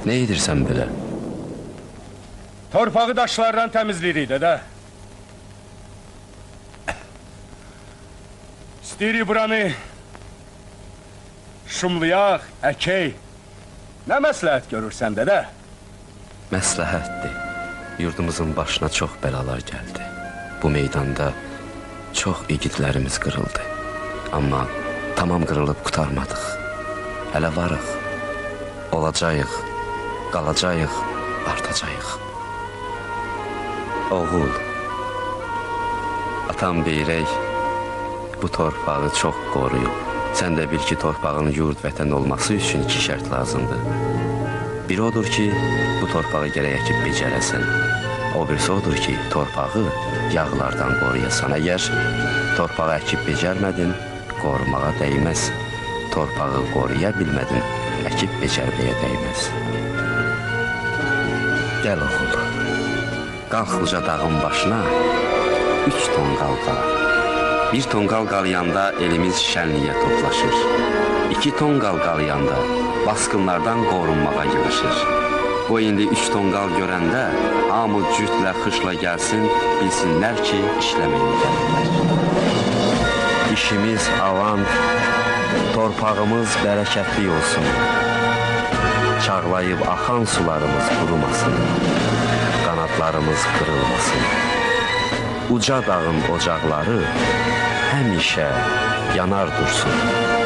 Nə edirsən belə? Torpağı daşlardan təmizləyirik də. İstəyirik buranı şumlayaq, əkək. Nə məsləhət görürsən də? Məsləhətdir. Yurdumuzun başına çox bəlalar gəldi. Bu meydanda çox igidlərimiz qırıldı. Amma tamam qırılıb qutarmadıq. Hələ varıq. Olacağıq, qalacağıq, artacağıq. Oğul, atam Beyrək bu torpağı çox qoruyub. Sən də bil ki, torpağın yurd vətən olması üçün 2 şərt lazımdır. Biri odur ki, bu torpağı gərək əkib becərəsən. O birisi odur ki, torpağı yağlardan qoruyasan. Əgər torpağı əkib becərmədin, qorumağa dəyməz. Torpağı qoruya bilmədin, əkib becərməyə dəyməz. Gəl oğul, qalx uca dağın başına 3 tonqal qal. 1 tonqal qalayanda elimiz şənliyə toplaşır. 2 tonqal qalayanda baskınlardan qorunmağa yığışır. Bu indi 3 tonqal görəndə hamı cütlə xışla gəlsin, bilsinlər ki, işləməyə gəlirlər. İşimiz avan, torpağımız bərəkətli olsun. Çağlayıb axan sularımız qurumasın. Qanadlarımız qırılmasın. Uca dağın ocaqları həmişə yanar dursun.